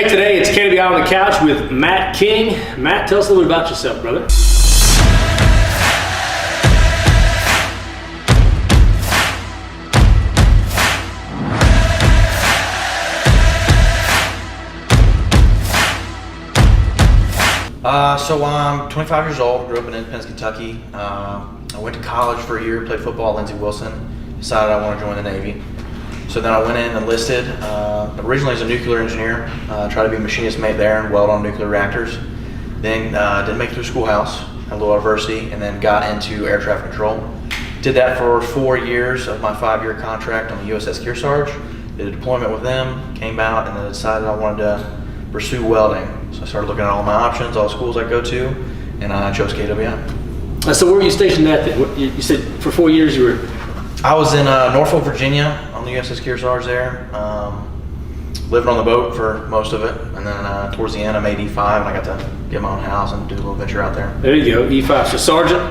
Hey, today it's KWI on the couch with Matt King. Matt, tell us a little bit about yourself, brother. So I'm 25 years old, grew up in Independence, Kentucky. I went to college for a year, played football at Lindsey Wilson, decided I want to join the Navy. So then I went in and enlisted, originally as a nuclear engineer, tried to be a machinist mate there and weld on nuclear reactors. Then didn't make it through schoolhouse at Louisville University, and then got into air traffic control. Did that for 4 years of my 5-year contract on the USS Kearsarge. Did a deployment with them, came out, and then decided I wanted to pursue welding. So I started looking at all my options, all the schools I go to, and I chose KWI. So where were you stationed at then? You said for 4 years you were... I was in Norfolk, Virginia on the USS Kearsarge there. Lived on the boat for most of it, and then towards the end I made E5 and I got to get my own house and do a little venture out there. There you go, E5. So Sergeant?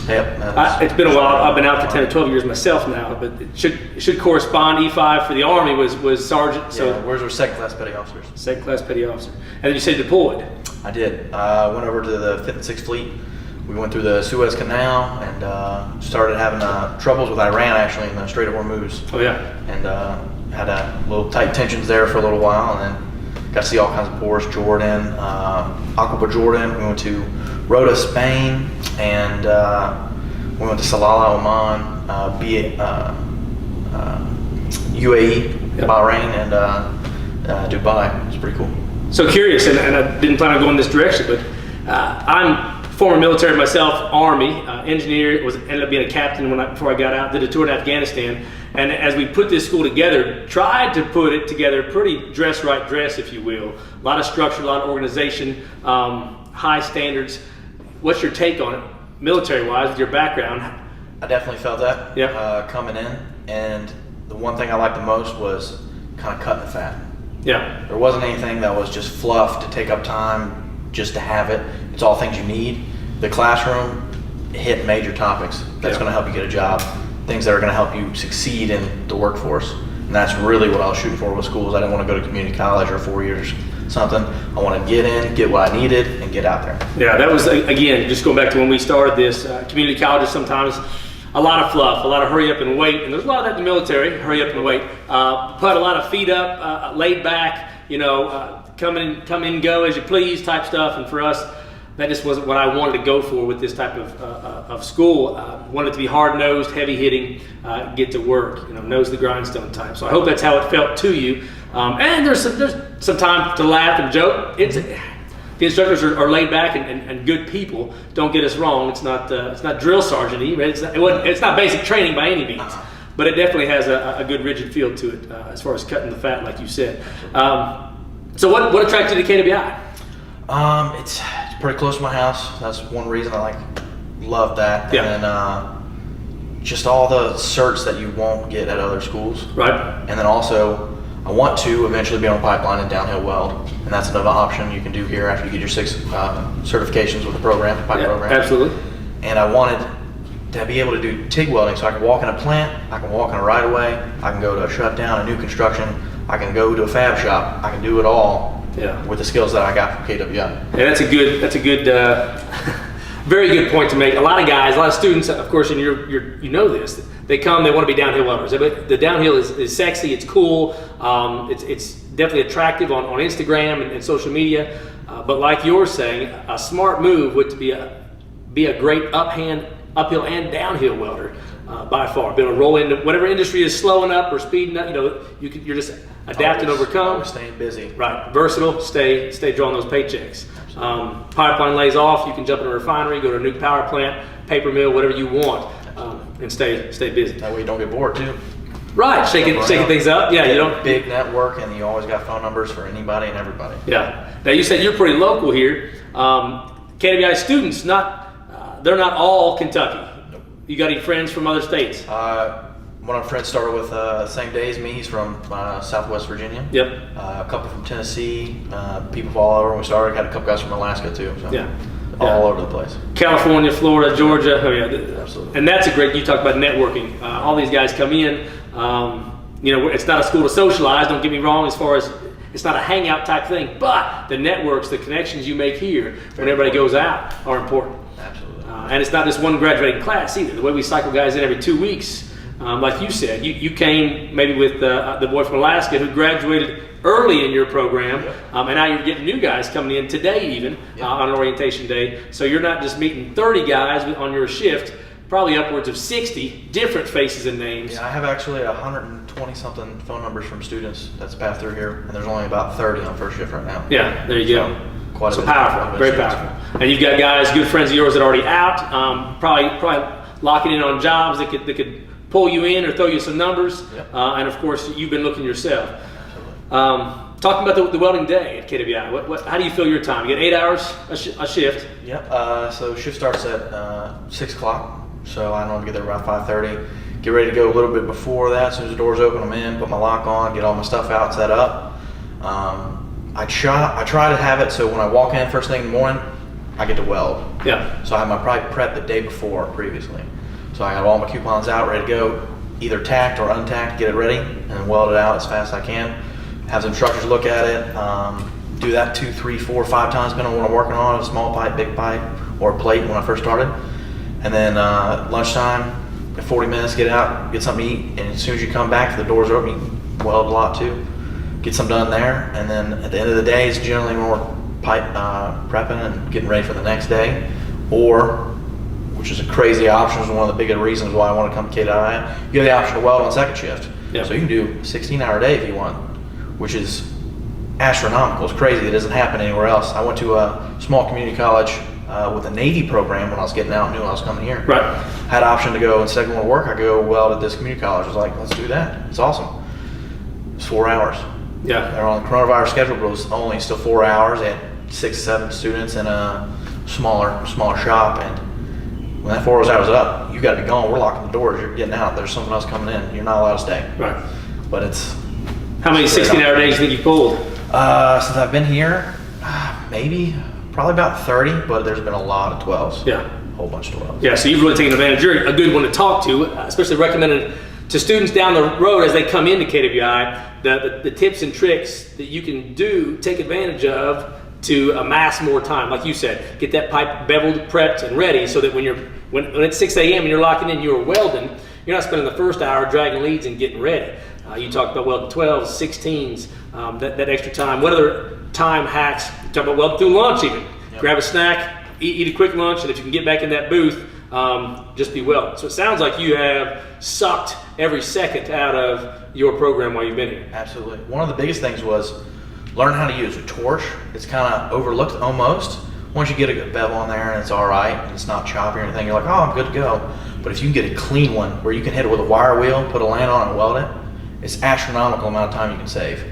Yep. It's been a while. I've been out for 10 or 12 years myself now, but it should correspond. E5 for the Army was Sergeant. So yeah, where's our second class petty officers? Second class petty officer. And then you said deployed. I did. Went over to the 5th and 6th Fleet. We went through the Suez Canal and started having troubles with Iran actually in the Strait of Hormuz. Oh yeah. And had a little tight tensions there for a little while, and then got to see all kinds of ports, Jordan, Aqaba, Jordan. We went to Rota, Spain, and we went to Salalah, Oman, UAE, yep. Bahrain, and Dubai. It was pretty cool. So curious, and I didn't plan on going this direction, but I'm former military myself, Army, engineer, ended up being a captain before I got out, did a tour in Afghanistan, and as we put this school together, tried to put it together pretty right dress, if you will. A lot of structure, a lot of organization, high standards. What's your take on it, military-wise, with your background? I definitely felt that coming in, and the one thing I liked the most was kind of cutting the fat. Yeah. There wasn't anything that was just fluff to take up time just to have it. It's all things you need. The classroom hit major topics that's going to help you get a job, things that are going to help you succeed in the workforce. And that's really what I was shooting for with schools. I didn't want to go to community college or 4 years something. I want to get in, get what I needed, and get out there. Yeah, that was, again, just going back to when we started this, community colleges sometimes a lot of fluff, a lot of hurry up and wait, and there's a lot of that in the military, hurry up and wait. Put a lot of feet up, laid back, come in, go as you please type stuff, and for us, that just wasn't what I wanted to go for with this type of school. Wanted it to be hard-nosed, heavy-hitting, get to work, nose the grindstone type. So I hope that's how it felt to you. And there's some time to laugh and joke. The instructors are laid back and good people. Don't get us wrong. It's not drill sergeant-y. Right? It's not basic training by any means, but it definitely has a good rigid feel to it as far as cutting the fat, like you said. So what attracted you to KWI? It's pretty close to my house. That's one reason I love that. Yeah. And then just all the certs that you won't get at other schools. Right. And then also, I want to eventually be on a pipeline and downhill weld, and that's another option you can do here after you get your 6 certifications with the program, pipe program. Absolutely. And I wanted to be able to do TIG welding, so I can walk in a plant, I can walk in a right of way, I can go to a shutdown, a new construction, I can go to a fab shop, I can do it all. Yeah. With the skills that I got from KWI. Yeah, that's a good, very good point to make. A lot of guys, a lot of students, of course, and you know this. They come, they want to be downhill welders. The downhill is sexy, it's cool, it's definitely attractive on Instagram and social media. But like you're saying, a smart move would be a great uphill and downhill welder by far. Be able to roll into whatever industry is slowing up or speeding up. You're just adapt and overcome. Always staying busy. Right, versatile. Stay drawing those paychecks. Pipeline lays off. You can jump in a refinery, go to a new power plant, paper mill, whatever you want, and stay busy. That way you don't get bored too. Right, shaking things up. Yeah, you don't. Big network, and you always got phone numbers for anybody and everybody. Yeah. Now you said you're pretty local here. KWI students, they're not all Kentucky. Nope. You got any friends from other states? One of my friends started with the same day as me. He's from Southwest Virginia. Yep. A couple from Tennessee. People from all over. When we started, had a couple guys from Alaska too. So yeah. All over the place. California, Florida, Georgia. Oh yeah. Absolutely. And that's you talk about networking. All these guys come in. It's not a school to socialize. Don't get me wrong. As far as It's not a hangout type thing, but the networks, the connections you make here when everybody goes out are important. Absolutely. And it's not just one graduating class either. The way we cycle guys in every 2 weeks, like you said, you came maybe with the boy from Alaska who graduated early in your program, and now you're getting new guys coming in today even on orientation day. So you're not just meeting 30 guys on your shift, probably upwards of 60 different faces and names. Yeah, I have actually 120 something phone numbers from students that's passed through here, and there's only about 30 on first shift right now. Yeah, there you go. Quite a bit. Powerful, very powerful. And you've got guys, good friends of yours that are already out, probably locking in on jobs that could pull you in or throw you some numbers. And of course, you've been looking yourself. Absolutely. Talking about the welding day at KWI, how do you fill your time? You get 8 hours a shift. Yep. So shift starts at 6 o'clock. So I normally get there around 5:30. Get ready to go a little bit before that. As soon as the doors open, I'm in, put my lock on, get all my stuff out, set up. I try to have it so when I walk in first thing in the morning, I get to weld. Yeah. So I have my prep the day before previously. So I have all my coupons out, ready to go, either tacked or untacked, get it ready, and weld it out as fast as I can. Have some instructors look at it. Do that 2, 3, 4, 5 times, depending on what I'm working on, a small pipe, big pipe, or a plate when I first started. And then lunchtime, 40 minutes, get out, get something to eat, and as soon as you come back, the doors are open, you weld a lot too. Get some done there, and then at the end of the day, it's generally more pipe prepping and getting ready for the next day, or, which is a crazy option, is one of the biggest reasons why I want to come to KWI, you have the option to weld on second shift. So you can do a 16-hour day if you want, which is astronomical. It's crazy. It doesn't happen anywhere else. I went to a small community college with a Navy program when I was getting out, knew I was coming here. Right. Had an option to go, instead of going to work, I go weld at this community college. I was like, let's do that. It's awesome. It's 4 hours. Yeah. They're on the coronavirus schedule, but it was only still 4 hours. They had 6, 7 students in a smaller shop, and when that 4 hours was up, you got to be gone. We're locking the doors. You're getting out. There's someone else coming in. You're not allowed to stay. Right. But it's. How many 16-hour days do you think you pulled? Since I've been here, probably about 30, but there's been a lot of 12s. Yeah. A whole bunch of 12s. Yeah, so you've really taken advantage. You're a good one to talk to, especially recommended to students down the road as they come into KWI, the tips and tricks that you can take advantage of to amass more time. Like you said, get that pipe beveled, prepped, and ready so that when it's 6 a.m. and you're locking in, you're welding, you're not spending the first hour dragging leads and getting ready. You talked about welding 12s, 16s, that extra time. What other time hacks? You talk about welding through lunch even. Yep. Grab a snack, eat a quick lunch, and if you can get back in that booth, just be welding. So it sounds like you have sucked every second out of your program while you've been here. Absolutely. One of the biggest things was learn how to use a torch. It's kind of overlooked almost. Once you get a good bevel on there and it's all right, and it's not choppy or anything, you're like, oh, I'm good to go. But if you can get a clean one where you can hit it with a wire wheel, put a land on it and weld it, it's astronomical amount of time you can save.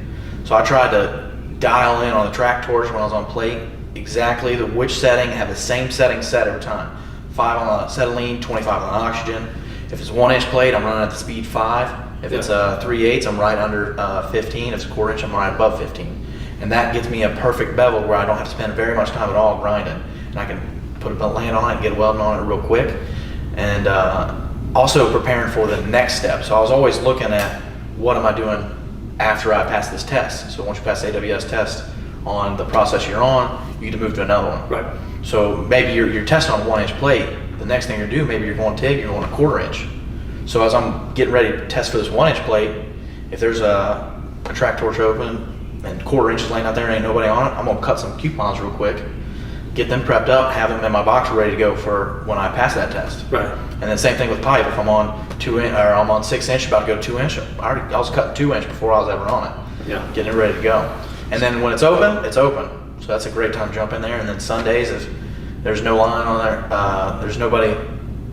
So I tried to dial in on the track torch when I was on plate, exactly which setting, have the same setting set every time. 5 on the acetylene, 25 on the oxygen. If it's a 1-inch plate, I'm running at the speed 5. If it's a 3/8, I'm right under 15. If it's a 1/4 inch, I'm right above 15. And that gets me a perfect bevel where I don't have to spend very much time at all grinding. And I can put a land on it and get a welding on it real quick. And also preparing for the next step. So I was always looking at what am I doing after I pass this test. So once you pass the AWS test on the process you're on, you get to move to another one. Right. So maybe you're testing on a 1-inch plate. The next thing you're doing, maybe you're going TIG, you're going a 1/4 inch. So as I'm getting ready to test for this 1-inch plate, if there's a track torch open and 1/4 inches laying out there and ain't nobody on it, I'm gonna cut some coupons real quick, get them prepped up, have them in my box ready to go for when I pass that test. Right. And then same thing with pipe. If I'm on 2-inch or I'm on 6-inch, about to go 2-inch, I was cutting 2-inch before I was ever on it. Yeah. Getting it ready to go. And then when it's open, it's open. So that's a great time to jump in there. And then Sundays, if there's no line on there, there's nobody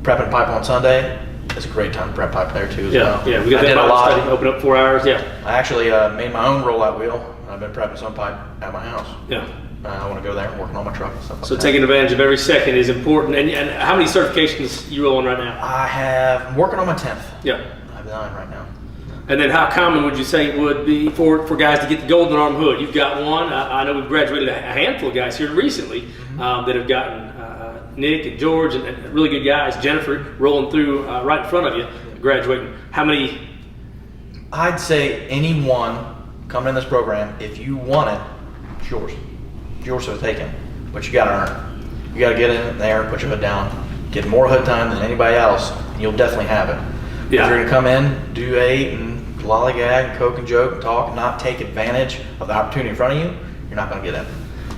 prepping pipe on Sunday, it's a great time to prep pipe there too as well. Yeah, we got that Bible study, open up 4 hours, yeah. I actually made my own rollout wheel. I've been prepping some pipe at my house. Yeah. I want to go there and working on my truck and stuff like So that. taking advantage of every second is important. And how many certifications you rolling right now? I'm working on my 10th. Yeah. I have 9 right now. And then how common would you say it would be for guys to get the golden arm hood? You've got one. I know we've graduated a handful of guys here recently that have gotten Nick and George and really good guys. Jennifer rolling through right in front of you, graduating. How many? I'd say anyone coming in this program, if you want it, it's yours. It's yours for the taking. But you got to earn it. You got to get in there, put your hood down, get more hood time than anybody else, and you'll definitely have it. Yeah. If you're going to come in, do 8 and lollygag and coke and joke and talk and not take advantage of the opportunity in front of you, you're not going to get in.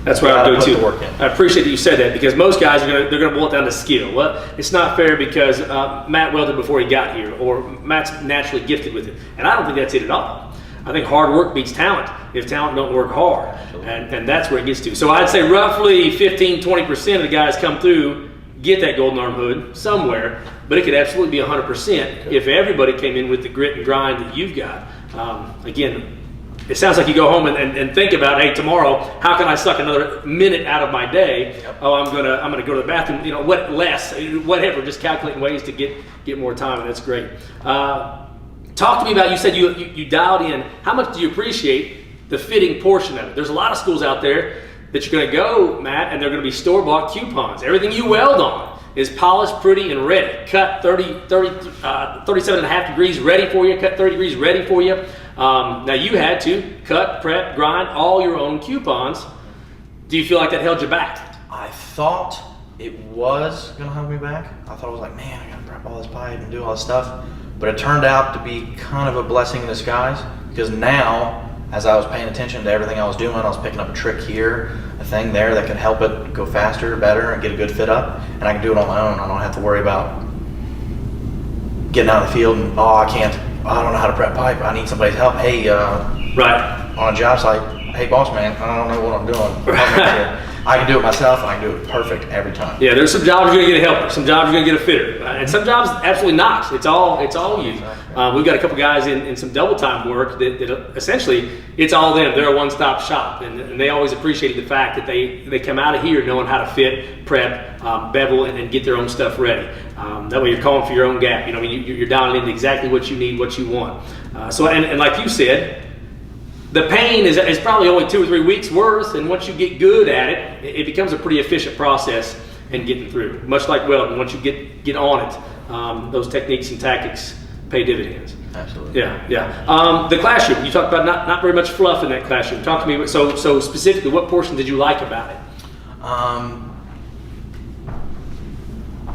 That's what I'm doing too. Work in. I appreciate that you said that, because most guys they're going to boil it down to skill. Well, it's not fair because Matt welded before he got here, or Matt's naturally gifted with it, and I don't think that's it at all. I think hard work beats talent if talent don't work hard, and that's where it gets to. So I'd say roughly 15-20% of the guys come through get that golden arm hood somewhere, but it could absolutely be 100% if everybody came in with the grit and grind that you've got. Again, it sounds like you go home and think about, hey, tomorrow, how can I suck another minute out of my day? Yep. Oh, I'm gonna go to the bathroom. You know, whatever. Just calculating ways to get more time, and that's great. Talk to me about. You said you dialed in. How much do you appreciate the fitting portion of it? There's a lot of schools out there that you're going to go, Matt, and they're going to be store-bought coupons. Everything you weld on is polished, pretty, and ready. Cut 37.5 degrees ready for you. Cut 30 degrees ready for you. Now you had to cut, prep, grind all your own coupons. Do you feel like that held you back? I thought it was going to hold me back. I thought it was like, man, I got to prep all this pipe and do all this stuff. But it turned out to be kind of a blessing in disguise, because now, as I was paying attention to everything I was doing, I was picking up a trick here, a thing there that could help it go faster, better, and get a good fit up. And I can do it on my own. I don't have to worry about getting out of the field and, I don't know how to prep pipe. I need somebody's help. Hey, Right. On a job site, hey, boss man, I don't know what I'm doing. I can do it myself, and I can do it perfect every time. Yeah, there's some jobs you're gonna get a helper, some jobs you're gonna get a fitter, and some jobs absolutely not. It's all you. We've got a couple guys in some double time work that essentially it's all them. They're a one-stop shop, and they always appreciated the fact that they come out of here knowing how to fit, prep, bevel, and get their own stuff ready. That way you're calling for your own gap. You know, you're dialing in exactly what you need, what you want. So like you said, the pain is probably only 2 or 3 weeks worth, and once you get good at it, it becomes a pretty efficient process in getting through. Much like welding, once you get on it, those techniques and tactics pay dividends. Absolutely. Yeah. The classroom, you talked about not very much fluff in that classroom. Talk to me, so specifically, what portion did you like about it?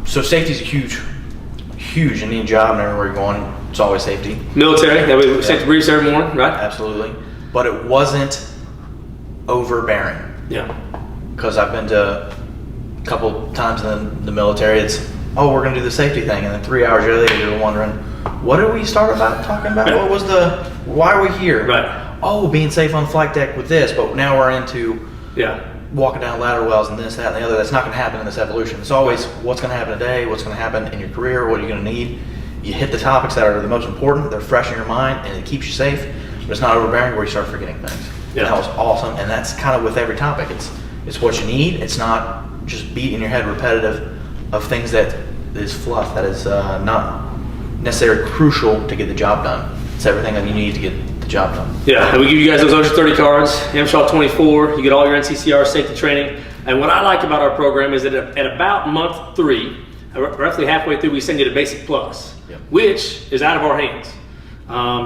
So safety's a huge Indian job, and everywhere you're going, it's always safety. Military, that way safety briefs every morning, right? Absolutely. But it wasn't overbearing. Yeah. Because I've been to a couple times in the military, it's, we're going to do the safety thing. And then 3 hours later, you're wondering, what did we start talking about? What was why are we here? Right. Oh, being safe on the flight deck with this, but now we're into walking down ladder wells and this, that, and the other. That's not going to happen in this evolution. It's always what's going to happen today, what's going to happen in your career, what are you going to need. You hit the topics that are the most important, they're fresh in your mind, and it keeps you safe. But it's not overbearing where you start forgetting things. Yeah. And that was awesome, and that's kind of with every topic. It's what you need. It's not just beating your head repetitive of things that is fluff, that is not necessarily crucial to get the job done. It's everything that you need to get the job done. Yeah, and we give you guys those OSHA 30 cards, MSHA 24, you get all your NCCR safety training. And what I like about our program is that at about month 3, roughly halfway through, we send you to Basic Plus, which is out of our hands.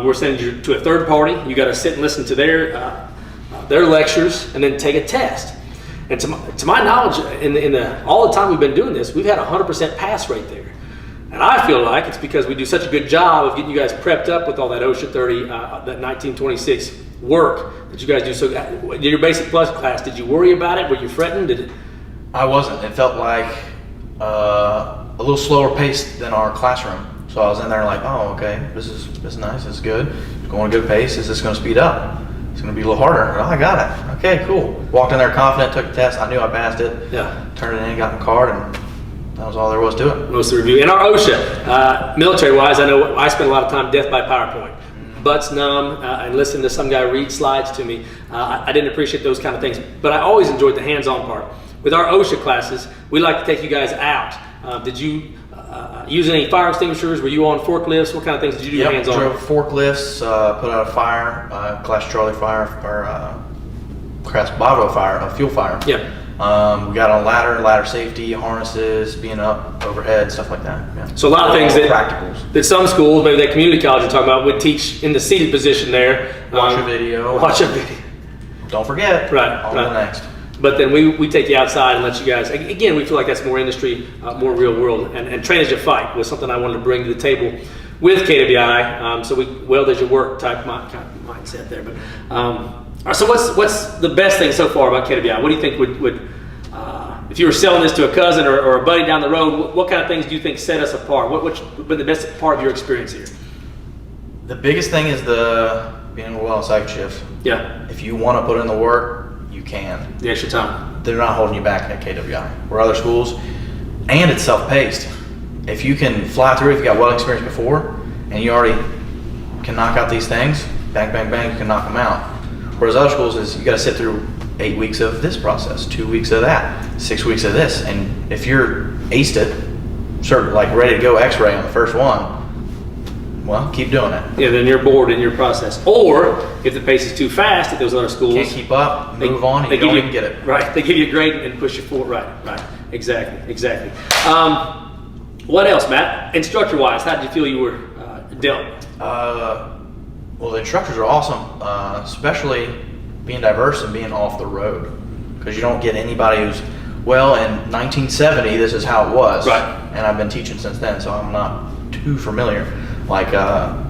We're sending you to a third party. You got to sit and listen to their lectures and then take a test. And to my knowledge, all the time we've been doing this, we've had a 100% pass rate there. And I feel like it's because we do such a good job of getting you guys prepped up with all that OSHA 30, that 1926 work that you guys do. So your Basic Plus class, did you worry about it? Were you fretting? I wasn't. It felt like a little slower paced than our classroom. So I was in there like, okay, this is nice, this is good. It's going at a good pace. Is this going to speed up? It's going to be a little harder. I got it. Okay, cool. Walked in there confident, took the test. I knew I passed it. Yeah. Turned it in, got my card, and that was all there was to it. Most of the review. And our OSHA, military-wise, I know I spend a lot of time death by PowerPoint. Butts numb, and listening to some guy read slides to me. I didn't appreciate those kind of things, but I always enjoyed the hands-on part. With our OSHA classes, we like to take you guys out. Did you use any fire extinguishers? Were you on forklifts? What kind of things did you do hands-on? Drove forklifts, put out a fire, Class Charlie fire, or Class Bravo fire, a fuel fire. Yeah. We got on ladder safety, harnesses, being up, overhead, stuff like that. Yeah. So a lot of things All that practicals. that some schools, maybe that community college you're talking about, would teach in the seated position there. Watch a video. Watch a video. Don't forget. Right, On right. to the next. But then we take you outside and let you guys, again, we feel like that's more industry, more real world, and train as you fight was something I wanted to bring to the table with KWI. So we weld as you work type kind of mindset there. But so what's the best thing so far about KWI? What do you think would if you were selling this to a cousin or a buddy down the road, what kind of things do you think set us apart? What's been the best part of your experience here? The biggest thing is being able to weld on second shift. Yeah. If you want to put in the work, you can. The extra time. They're not holding you back at KWI. Where other schools, and it's self-paced. If you can fly through, if you got welding experience before, and you already can knock out these things, bang, bang, bang, you can knock them out. Whereas other schools is you got to sit through 8 weeks of this process, 2 weeks of that, 6 weeks of this, and if you're aced it, sort of like ready to go X-ray on the first one, well, keep doing it. Yeah, then you're bored in your process. Or if the pace is too fast at those other schools, Can't keep up, move on, and you don't even get it. Right, they give you a grade and push you forward. Right, exactly. What else, Matt? Instructor-wise, how did you feel you were dealt? Well, the instructors are awesome, especially being diverse and being off the road, because you don't get anybody who's, well, in 1970, this is how it was. Right. And I've been teaching since then, so I'm not too familiar. Like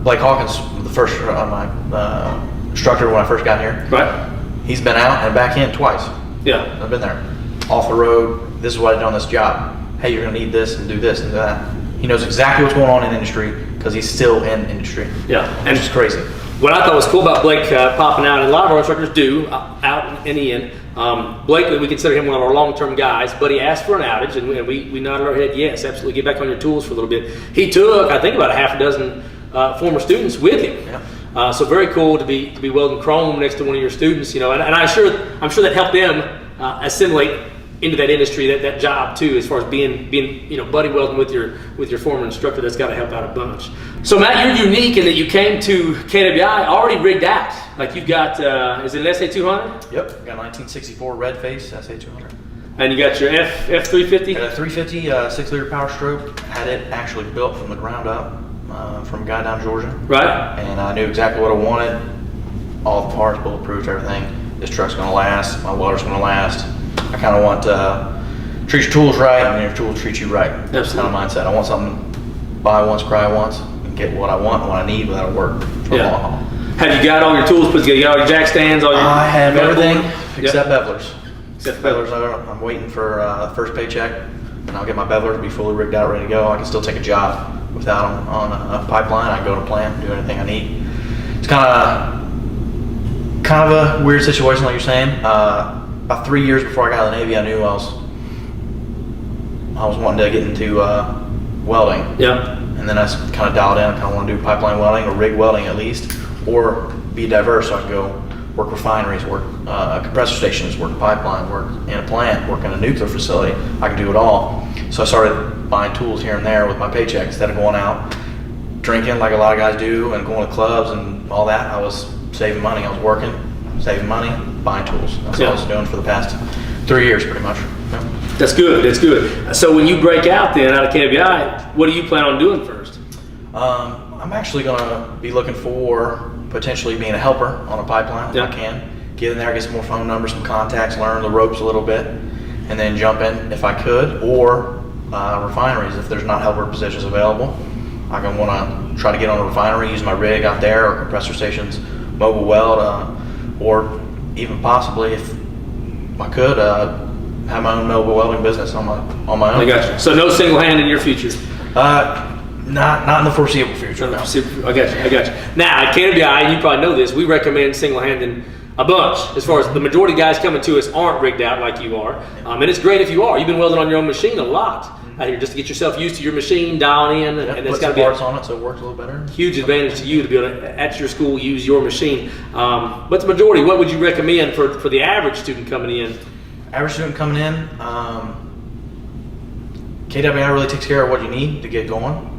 Blake Hawkins, the first my instructor when I first got here. Right. He's been out and back in twice. Yeah. I've been there. Off the road, this is what I do on this job. Hey, you're gonna need this and do this and do that. He knows exactly what's going on in industry because he's still in industry. Yeah. And it's crazy. What I thought was cool about Blake popping out, and a lot of our instructors do, out and in. Blake, we consider him one of our long-term guys, but he asked for an outage, and we nodded our head, yes, absolutely, get back on your tools for a little bit. He took, I think, about a half a dozen former students with him. Yeah. So very cool to be welding chrome next to one of your students, and I'm sure that helped them assimilate into that industry, that job too, as far as being buddy welding with your former instructor. That's got to help out a bunch. So Matt, you're unique in that you came to KWI already rigged out. Like you've got, is it an SA200? Yep, got 1964 red face SA200. And you got your F350? Got a 350 6-liter power stroke. Had it actually built from the ground up from a guy down in Georgia. Right. And I knew exactly what I wanted. All the parts, bulletproof, everything. This truck's gonna last. My welder's gonna last. I kind of want treat your tools right, and your tools treat you right. That's kind of mindset. I want something, buy once, cry once, and get what I want and what I need without work for a long haul. Have you got all your tools put together? You got all your jack stands? I have everything Yep. except bevelers. Except Bevelers, I'm waiting for the first paycheck, and I'll get my bevelers, be fully rigged out, ready to go. I can still take a job without them on a pipeline. I can go to plan, do anything I need. It's kind of a weird situation, like you're saying. About 3 years before I got out of the Navy, I knew I was wanting to get into welding. Yeah. And then I kind of dialed in. I kind of want to do pipeline welding or rig welding at least, or be diverse so I can go work refineries, work compressor stations, work pipeline, work in a plant, work in a nuclear facility. I can do it all. So I started buying tools here and there with my paycheck instead of going out drinking like a lot of guys do and going to clubs and all that. I was saving money. I was working, saving money, buying tools. That's what I was doing for the past 3 years pretty much. Yeah. That's good. That's good. So when you break out then out of KWI, what do you plan on doing first? I'm actually going to be looking for potentially being a helper on a pipeline if I can. Get in there, get some more phone numbers, some contacts, learn the ropes a little bit, and then jump in if I could, or refineries if there's not helper positions available. I'm going to want to try to get on a refinery, use my rig out there, or compressor stations, mobile weld, or even possibly, if I could, have my own mobile welding business on my own. I got you. So no single hand in your future? Not in the foreseeable future. No. I got you. Now at KWI, and you probably know this, we recommend single handing a bunch. As far as the majority of guys coming to us aren't rigged out like you are, and it's great if you are. You've been welding on your own machine a lot out here just to get yourself used to your machine, dialing in, and it's got to be parts on it so it works a little better. Huge advantage to you to be able to, at your school, use your machine. But the majority, what would you recommend for the average student coming in? Average student coming in, KWI really takes care of what you need to get going,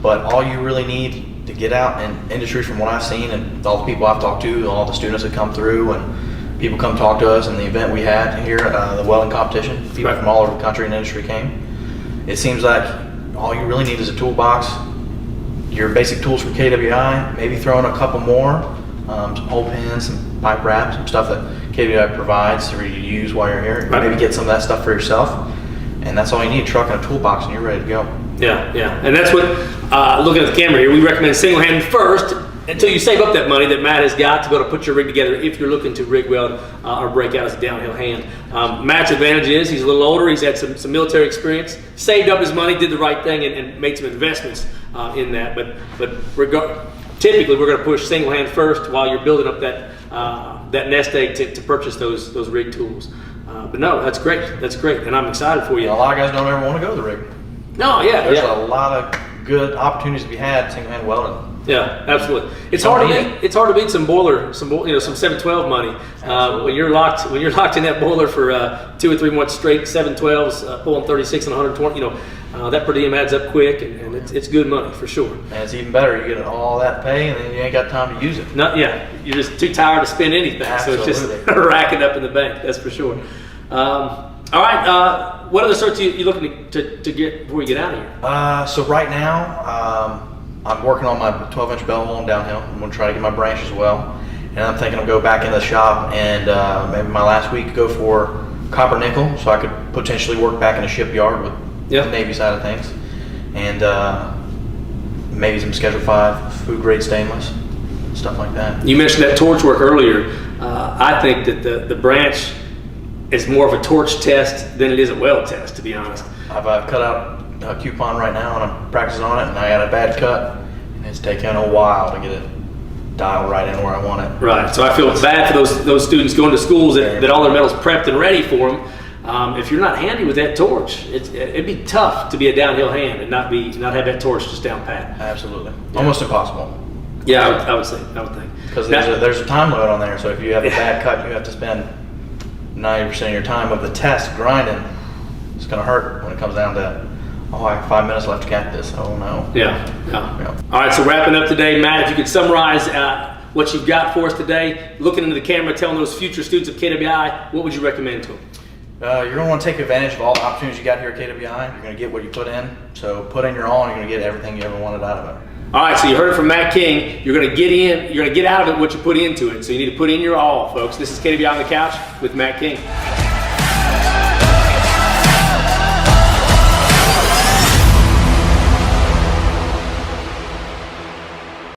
but all you really need to get out in industry, from what I've seen and all the people I've talked to, all the students that come through, and People come talk to us in the event we had here, the welding competition. People Right. from all over the country and industry came. It seems like all you really need is a toolbox, your basic tools from KWI, maybe throw in a couple more, some hole pins, some pipe wraps, some stuff that KWI provides for you to use while you're here. Right. Maybe get some of that stuff for yourself, and that's all you need, a truck and a toolbox, and you're ready to go. Yeah, yeah, and that's what, looking at the camera here, we recommend single hand first until you save up that money that Matt has got to be able to put your rig together if you're looking to rig weld or break out as a downhill hand. Matt's advantage is he's a little older, he's had some military experience, saved up his money, did the right thing, and made some investments in that. But typically we're going to push single hand first while you're building up that nest egg to purchase those rig tools. But no, that's great, and I'm excited for you. A lot of guys don't ever want to go to the rig. No, yeah, There's yeah. a lot of good opportunities to be had single hand welding. Yeah, absolutely. It's hard to beat. It's hard to beat some 712 money. When you're locked in that boiler for 2 or 3 months straight, 712s, pulling 36 and 120. That per diem adds up quick, and it's good money for sure. And it's even better. You get all that pay, and then you ain't got time to use it. You're just too tired to spend anything, Absolutely. so it's just racking up in the bank. That's for sure. All right. What other certs you looking to get before you get out of here? So right now, I'm working on my 12-inch bell hole and downhill. I'm going to try to get my branch as well. And I'm thinking I'll go back in the shop and maybe my last week go for copper nickel, so I could potentially work back in a shipyard with the Navy side of things. And maybe some Schedule 5 food grade stainless, stuff like that. You mentioned that torch work earlier. I think that the branch is more of a torch test than it is a weld test, to be honest. I've cut out a coupon right now and I'm practicing on it, and I got a bad cut, and it's taken a while to get it dialed right in where I want it. Right. So I feel bad for those students going to schools that all their metal's prepped and ready for them. If you're not handy with that torch, it'd be tough to be a downhill hand and not have that torch just down pat. Absolutely. Almost impossible. Yeah, I would think. Because there's a time limit on there, so if you have a bad cut, you have to spend 90% of your time of the test grinding. It's going to hurt when it comes down to, oh, I have 5 minutes left to cap this. Oh no. Yeah. All right, so wrapping up today, Matt, if you could summarize what you've got for us today, looking into the camera, telling those future students of KWI, what would you recommend to them? You're going to want to take advantage of all the opportunities you got here at KWI. You're going to get what you put in. So put in your all, and you're going to get everything you ever wanted out of it. All right, so you heard it from Matt King. You're going to get out of it what you put into it. So you need to put in your all, folks. This is KWI on the Couch with Matt King.